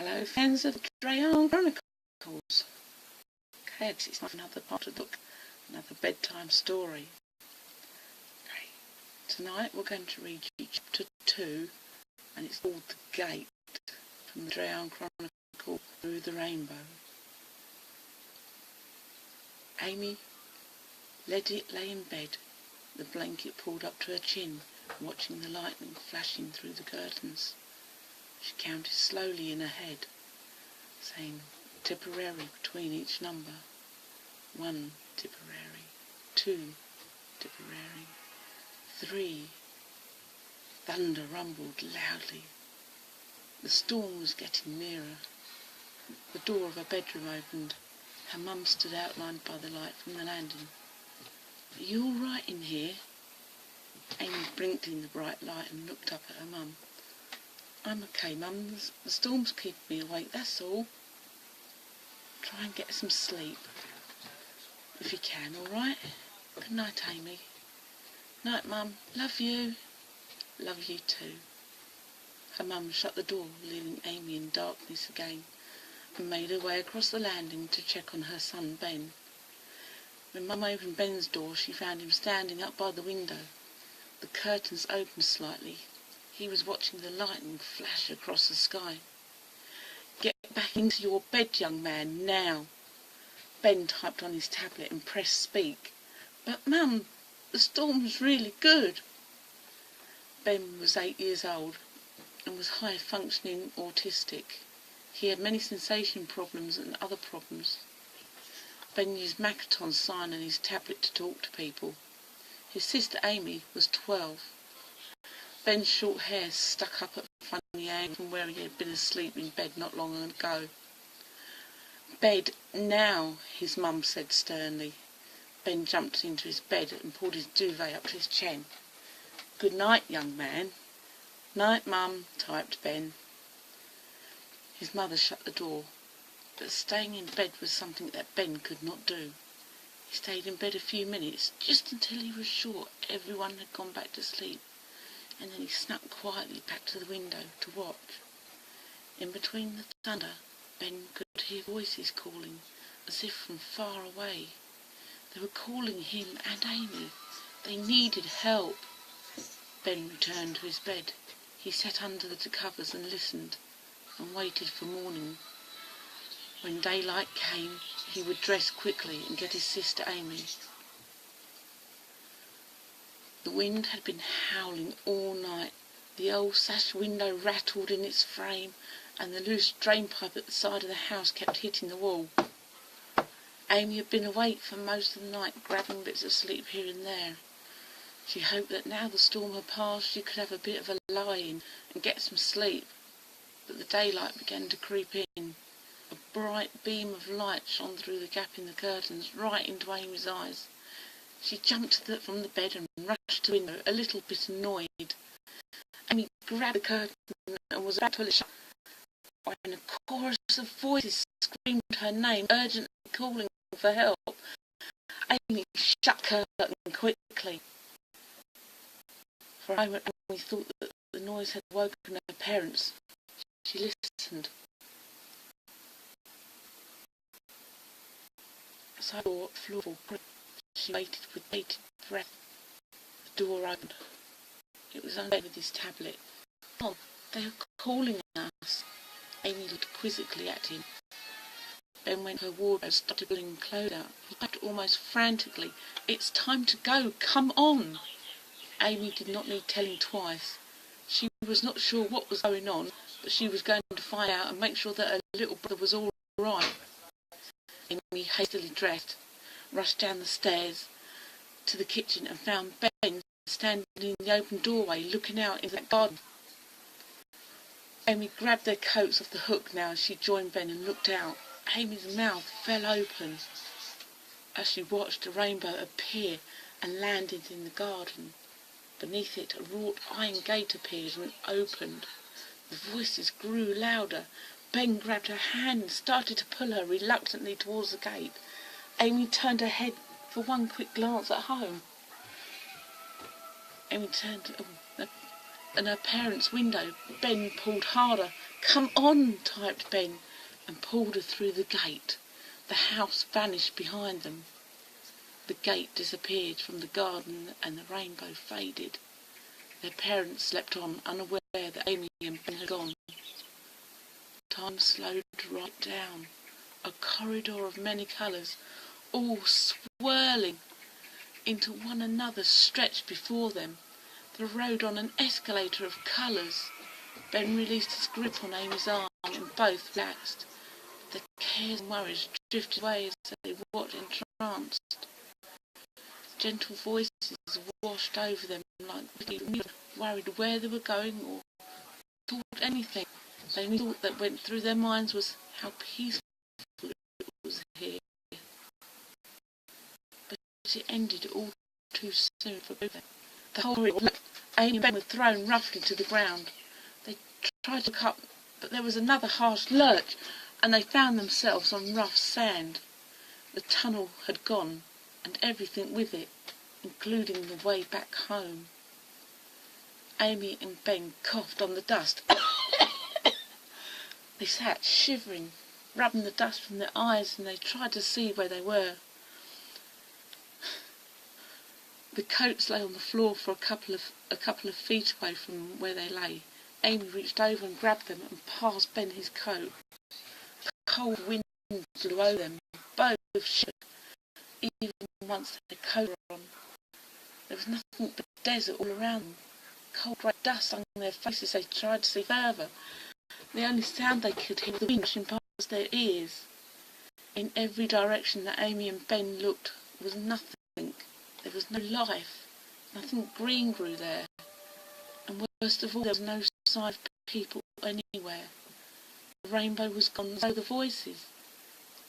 Hello fans of Drayarn Chronicles. Kids, it's not another part of the book, another bedtime story. Okay. Tonight we're going to read chapter 2, and it's called The Gate, from the Drayarn Chronicle Through the Rainbow. Amy lay in bed, the blanket pulled up to her chin, watching the lightning flashing through the curtains. She counted slowly in her head, saying Tipperary between each number. 1 Tipperary, 2 Tipperary, 3. Thunder rumbled loudly. The storm was getting nearer. The door of her bedroom opened. Her mum stood outlined by the light from the landing. "Are you all right in here?" Amy blinked in the bright light and looked up at her mum. "I'm okay, Mum. The storm's keeping me awake, that's all. Try and get some sleep, if you can, all right? Good night, Amy." "Night, Mum. Love you." "Love you too." Her mum shut the door, leaving Amy in darkness again, and made her way across the landing to check on her son, Ben. When Mum opened Ben's door, she found him standing up by the window. The curtains opened slightly. He was watching the lightning flash across the sky. "Get back into your bed, young man, now." Ben typed on his tablet and pressed speak. "But, Mum, the storm's really good." Ben was 8 years old and was high-functioning autistic. He had many sensation problems and other problems. Ben used Makaton's sign on his tablet to talk to people. His sister Amy was 12. Ben's short hair stuck up at a funny angle from where he had been asleep in bed not long ago. "Bed now," his mum said sternly. Ben jumped into his bed and pulled his duvet up to his chin. "Good night, young man." "Night, Mum," typed Ben. His mother shut the door, but staying in bed was something that Ben could not do. He stayed in bed a few minutes, just until he was sure everyone had gone back to sleep, and then he snuck quietly back to the window to watch. In between the thunder, Ben could hear voices calling, as if from far away. They were calling him and Amy. They needed help. Ben returned to his bed. He sat under the covers and listened, and waited for morning. When daylight came, he would dress quickly and get his sister Amy. The wind had been howling all night. The old sash window rattled in its frame, and the loose drainpipe at the side of the house kept hitting the wall. Amy had been awake for most of the night, grabbing bits of sleep here and there. She hoped that now the storm had passed, she could have a bit of a lie-in and get some sleep. But the daylight began to creep in. A bright beam of light shone through the gap in the curtains, right into Amy's eyes. She jumped from the bed and rushed to the window, a little bit annoyed. Amy grabbed the curtain and was about to pull it shut, when a chorus of voices screamed her name, urgently calling for help. Amy shut the curtain quickly. For a moment Amy thought that the noise had woken her parents. She listened. As I saw the floor creak, she waited with bated breath. The door opened. It was only with his tablet. "Oh, they are calling us." Amy looked quizzically at him. Ben went to her wardrobe and started pulling clothes out. He typed almost frantically, "It's time to go, come on." Amy did not need telling twice. She was not sure what was going on, but she was going to find out and make sure that her little brother was all right. Amy hastily dressed, rushed down the stairs to the kitchen and found Ben standing in the open doorway looking out into that garden. Amy grabbed their coats off the hook now as she joined Ben and looked out. Amy's mouth fell open as she watched a rainbow appear and landed in the garden. Beneath it, a wrought iron gate appeared and opened. The voices grew louder. Ben grabbed her hand and started to pull her reluctantly towards the gate. Amy turned her head for one quick glance at home. and her parents' window. Ben pulled harder. "Come on," typed Ben, and pulled her through the gate. The house vanished behind them. The gate disappeared from the garden and the rainbow faded. Their parents slept on, unaware that Amy and Ben had gone. Time slowed right down. A corridor of many colours, all swirling into one another, stretched before them. They rode on an escalator of colours. Ben released his grip on Amy's arm and both relaxed. Their cares and worries drifted away as they watched entranced. Gentle voices washed over them like wind, worried where they were going or thought anything. The only thought that went through their minds was how peaceful it was here. But it ended all too soon for both of them. The whole corridor, Amy and Ben were thrown roughly to the ground. They tried to look up, but there was another harsh lurch, and they found themselves on rough sand. The tunnel had gone, and everything with it, including the way back home. Amy and Ben coughed on the dust. They sat shivering, rubbing the dust from their eyes, and they tried to see where they were. The coats lay on the floor for a couple of feet away from where they lay. Amy reached over and grabbed them and passed Ben his coat. The cold wind blew over them. Both shook, even once their coats were on. There was nothing but desert all around them. Cold grey dust hung on their faces. They tried to see further. The only sound they could hear was the wind rushing past their ears. In every direction that Amy and Ben looked was nothing. There was no life. Nothing green grew there. And worst of all, there was no sign of people anywhere. The rainbow was gone, so the voices.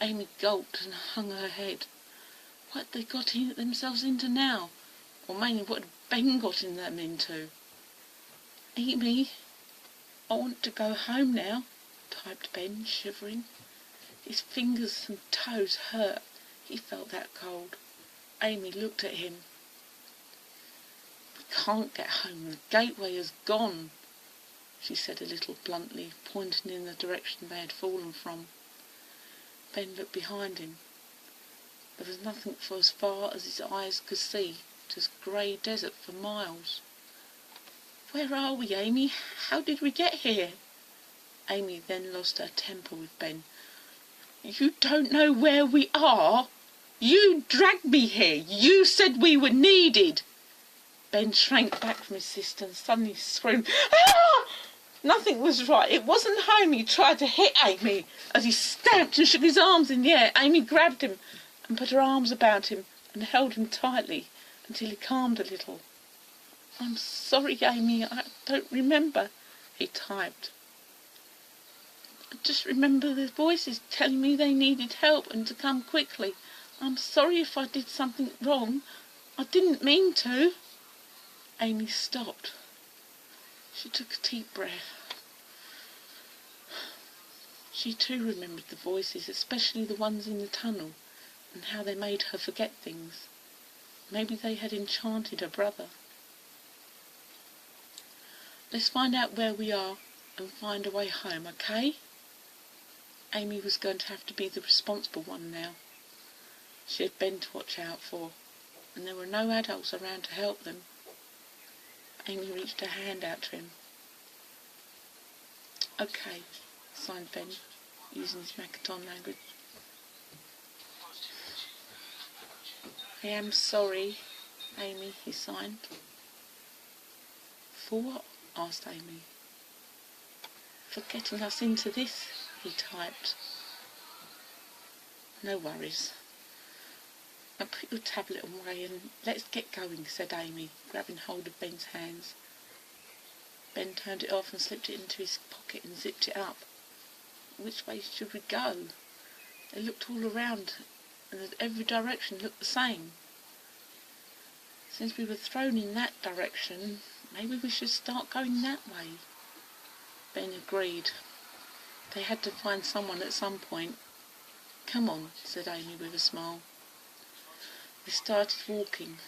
Amy gulped and hung her head. What had they got themselves into now? Or mainly, what had Ben got them into? "Amy, I want to go home now," typed Ben, shivering. His fingers and toes hurt. He felt that cold. Amy looked at him. "We can't get home. The gateway is gone," she said a little bluntly, pointing in the direction they had fallen from. Ben looked behind him. There was nothing for as far as his eyes could see, just grey desert for miles. "Where are we, Amy? How did we get here?" Amy then lost her temper with Ben. "You don't know where we are? You dragged me here. You said we were needed." Ben shrank back from his sister and suddenly screamed, "Ah!" Nothing was right. It wasn't home. He tried to hit Amy. As he stamped and shook his arms in the air, Amy grabbed him and put her arms about him and held him tightly until he calmed a little. "I'm sorry, Amy, I don't remember," he typed. "I just remember the voices telling me they needed help and to come quickly. I'm sorry if I did something wrong. I didn't mean to." Amy stopped. She took a deep breath. She too remembered the voices, especially the ones in the tunnel, and how they made her forget things. Maybe they had enchanted her brother. "Let's find out where we are and find a way home, okay?" Amy was going to have to be the responsible one now. She had Ben to watch out for, and there were no adults around to help them. Amy reached her hand out to him. "Okay," signed Ben, using his Makaton language. "I am sorry, Amy," he signed. "For what?" asked Amy. "For getting us into this," he typed. "No worries. Now put your tablet away and let's get going," said Amy, grabbing hold of Ben's hands. Ben turned it off and slipped it into his pocket and zipped it up. Which way should we go? They looked all around, and every direction looked the same. Since we were thrown in that direction, maybe we should start going that way. Ben agreed. They had to find someone at some point. "Come on," said Amy with a smile. They started walking.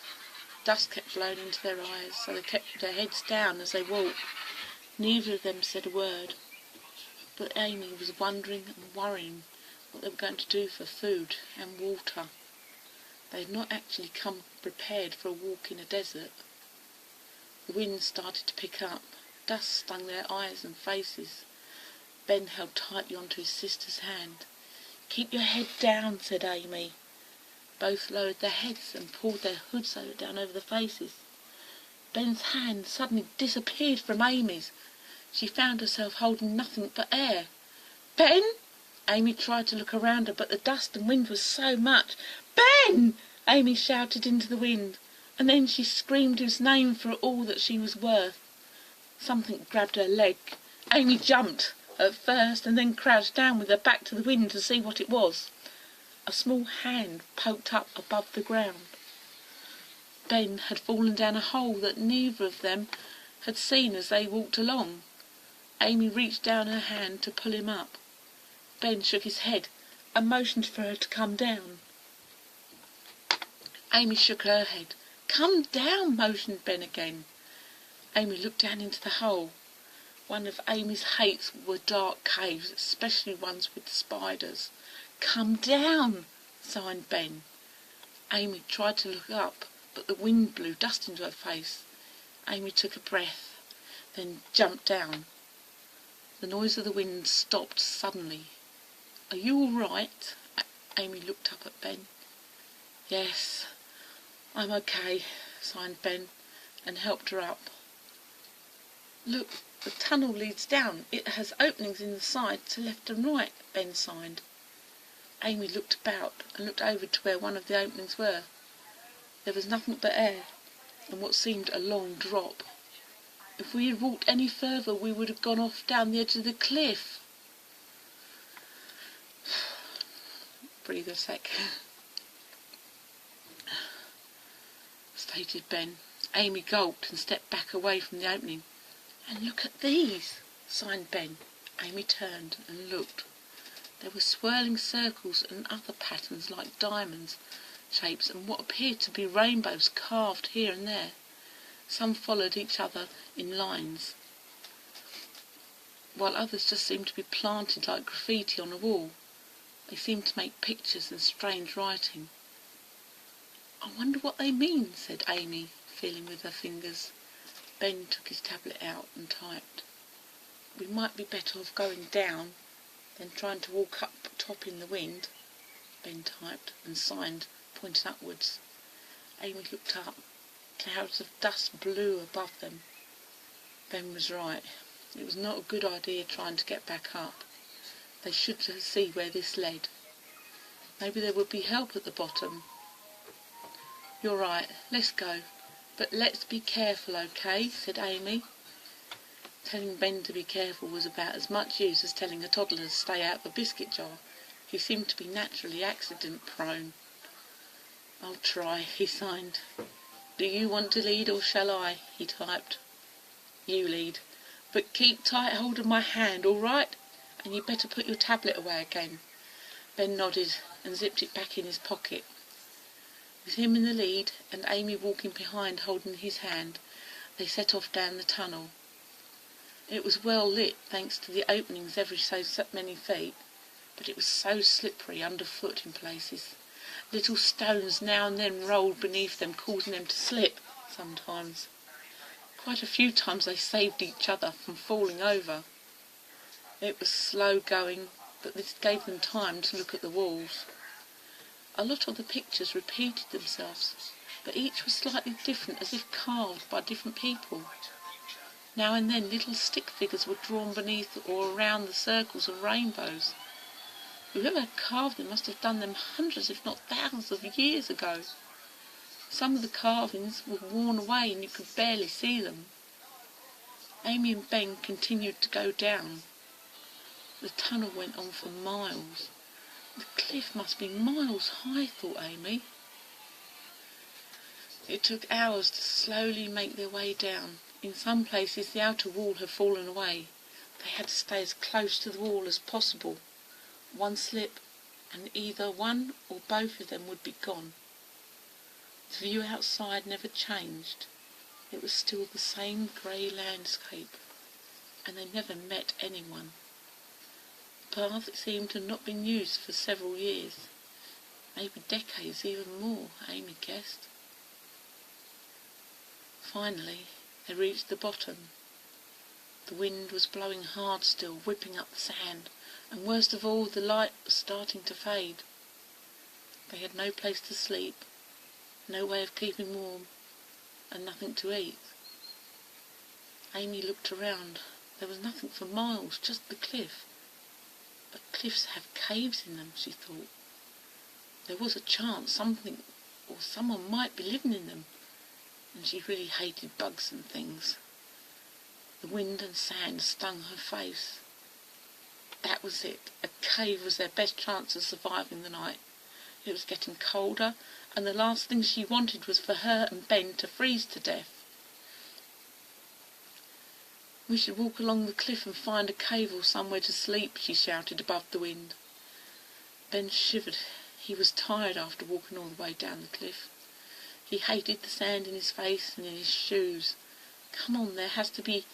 Dust kept blowing into their eyes, so they kept their heads down as they walked. Neither of them said a word, but Amy was wondering and worrying what they were going to do for food and water. They had not actually come prepared for a walk in a desert. The wind started to pick up. Dust stung their eyes and faces. Ben held tightly onto his sister's hand. "Keep your head down," said Amy. Both lowered their heads and pulled their hoods down over their faces. Ben's hand suddenly disappeared from Amy's. She found herself holding nothing but air. "Ben!" Amy tried to look around her, but the dust and wind was so much. "Ben!" Amy shouted into the wind, and then she screamed his name for all that she was worth. Something grabbed her leg. Amy jumped at first and then crouched down with her back to the wind to see what it was. A small hand poked up above the ground. Ben had fallen down a hole that neither of them had seen as they walked along. Amy reached down her hand to pull him up. Ben shook his head and motioned for her to come down. Amy shook her head. "Come down," motioned Ben again. Amy looked down into the hole. One of Amy's hates were dark caves, especially ones with spiders. "Come down," signed Ben. Amy tried to look up, but the wind blew dust into her face. Amy took a breath, then jumped down. The noise of the wind stopped suddenly. "Are you all right?" Amy looked up at Ben. "Yes, I'm okay," signed Ben, and helped her up. "Look, the tunnel leads down. It has openings in the side to left and right," Ben signed. Amy looked about and looked over to where one of the openings were. There was nothing but air and what seemed a long drop. "If we had walked any further we would have gone off down the edge of the cliff." "Breathe a sec," stated Ben. Amy gulped and stepped back away from the opening. "And look at these," signed Ben. Amy turned and looked. There were swirling circles and other patterns like diamonds, shapes and what appeared to be rainbows carved here and there. Some followed each other in lines, while others just seemed to be planted like graffiti on a wall. They seemed to make pictures and strange writing. "I wonder what they mean," said Amy, feeling with her fingers. Ben took his tablet out and typed. "We might be better off going down than trying to walk up top in the wind," Ben typed and signed, pointing upwards. Amy looked up. Clouds of dust blew above them. Ben was right. It was not a good idea trying to get back up. They should see where this led. Maybe there would be help at the bottom. "You're right, let's go. But let's be careful, okay?" said Amy. Telling Ben to be careful was about as much use as telling a toddler to stay out of a biscuit jar. He seemed to be naturally accident-prone. "I'll try," he signed. "Do you want to lead or shall I?" he typed. "You lead. But keep tight hold of my hand, all right? And you'd better put your tablet away again." Ben nodded and zipped it back in his pocket. With him in the lead and Amy walking behind holding his hand, they set off down the tunnel. It was well lit thanks to the openings every so many feet, but it was so slippery underfoot in places. Little stones now and then rolled beneath them, causing them to slip sometimes. Quite a few times they saved each other from falling over. It was slow going, but this gave them time to look at the walls. A lot of the pictures repeated themselves, but each was slightly different, as if carved by different people. Now and then little stick figures were drawn beneath or around the circles of rainbows. Whoever carved them must have done them hundreds, if not thousands, of years ago. Some of the carvings were worn away and you could barely see them. Amy and Ben continued to go down. The tunnel went on for miles. The cliff must be miles high, thought Amy. It took hours to slowly make their way down. In some places the outer wall had fallen away. They had to stay as close to the wall as possible. One slip and either one or both of them would be gone. The view outside never changed. It was still the same grey landscape, and they never met anyone. The path seemed to have not been used for several years, maybe decades, even more, Amy guessed. Finally, they reached the bottom. The wind was blowing hard still, whipping up the sand, and worst of all, the light was starting to fade. They had no place to sleep, no way of keeping warm, and nothing to eat. Amy looked around. There was nothing for miles, just the cliff. But cliffs have caves in them, she thought. There was a chance something or someone might be living in them, and she really hated bugs and things. The wind and sand stung her face. That was it. A cave was their best chance of surviving the night. It was getting colder, and the last thing she wanted was for her and Ben to freeze to death. "We should walk along the cliff and find a cave or somewhere to sleep," she shouted above the wind. Ben shivered. He was tired after walking all the way down the cliff. He hated the sand in his face and in his shoes. "Come on, there has to be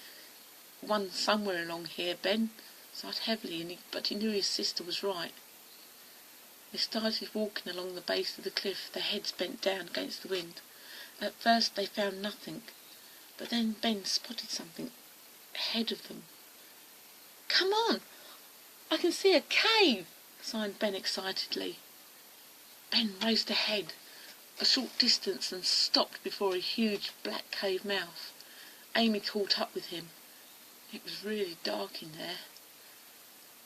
one somewhere along here." Ben sighed heavily, but he knew his sister was right. They started walking along the base of the cliff, their heads bent down against the wind. At first they found nothing, but then Ben spotted something ahead of them. "Come on, I can see a cave," sighed Ben excitedly. Ben raced ahead a short distance and stopped before a huge black cave mouth. Amy caught up with him. It was really dark in there.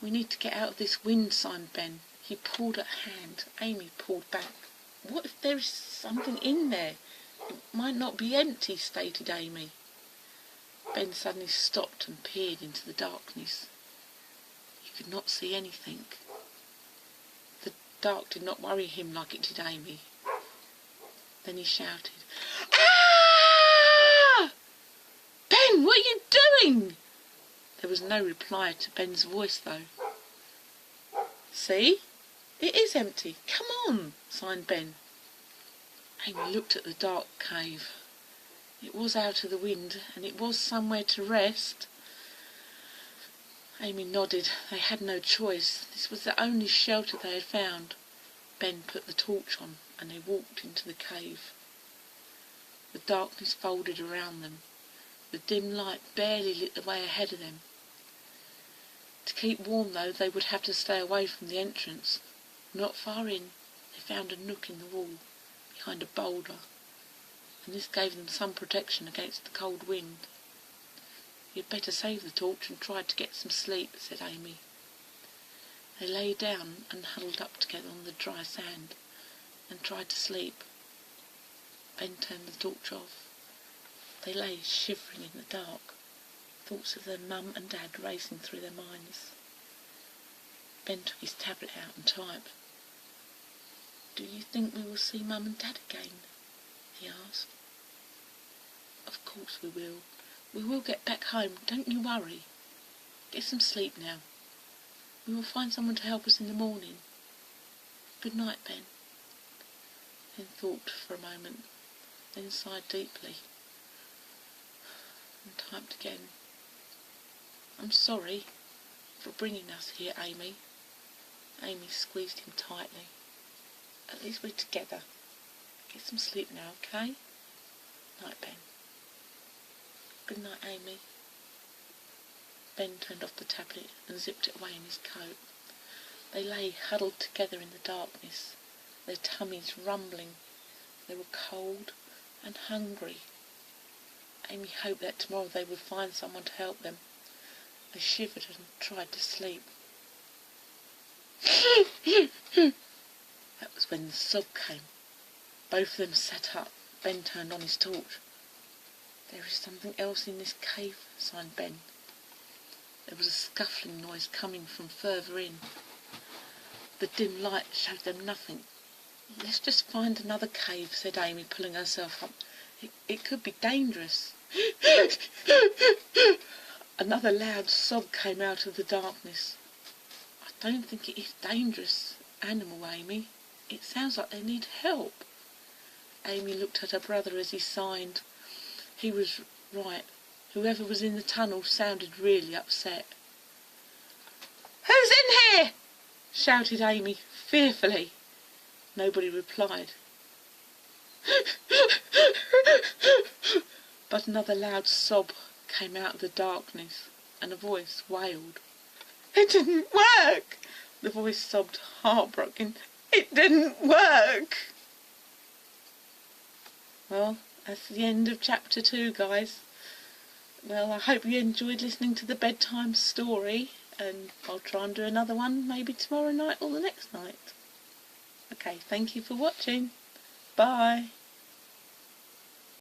"We need to get out of this wind," sighed Ben. He pulled at her hand. Amy pulled back. "What if there is something in there? It might not be empty," stated Amy. Ben suddenly stopped and peered into the darkness. He could not see anything. The dark did not worry him like it did Amy. Then he shouted, "Ah! Ben, what are you doing?" There was no reply to Ben's voice, though. "See? It is empty. Come on," sighed Ben. Amy looked at the dark cave. It was out of the wind, and it was somewhere to rest. Amy nodded. They had no choice. This was the only shelter they had found. Ben put the torch on, and they walked into the cave. The darkness folded around them. The dim light barely lit the way ahead of them. To keep warm, though, they would have to stay away from the entrance. Not far in, they found a nook in the wall, behind a boulder, and this gave them some protection against the cold wind. "You'd better save the torch and try to get some sleep," said Amy. They lay down and huddled up together on the dry sand and tried to sleep. Ben turned the torch off. They lay shivering in the dark, thoughts of their mum and dad racing through their minds. Ben took his tablet out and typed. "Do you think we will see Mum and Dad again?" he asked. "Of course we will. We will get back home, don't you worry. Get some sleep now. We will find someone to help us in the morning. Good night, Ben." Then thought for a moment, then sighed deeply, and typed again. "I'm sorry for bringing us here, Amy." Amy squeezed him tightly. "At least we're together. Get some sleep now, okay? Night, Ben." "Good night, Amy." Ben turned off the tablet and zipped it away in his coat. They lay huddled together in the darkness, their tummies rumbling. They were cold and hungry. Amy hoped that tomorrow they would find someone to help them. They shivered and tried to sleep. That was when the sob came. Both of them sat up. Ben turned on his torch. "There is something else in this cave," sighed Ben. There was a scuffling noise coming from further in. The dim light showed them nothing. "Let's just find another cave," said Amy, pulling herself up. It could be dangerous." Another loud sob came out of the darkness. "I don't think it is dangerous animal, Amy. It sounds like they need help." Amy looked at her brother as he signed. He was right. Whoever was in the tunnel sounded really upset. "Who's in here?" shouted Amy, fearfully. Nobody replied. But another loud sob came out of the darkness, and a voice wailed. "It didn't work!" The voice sobbed, heartbroken. "It didn't work!" Well, that's the end of chapter 2, guys. Well, I hope you enjoyed listening to the bedtime story, and I'll try and do another one maybe tomorrow night or the next night. Okay, thank you for watching. Bye.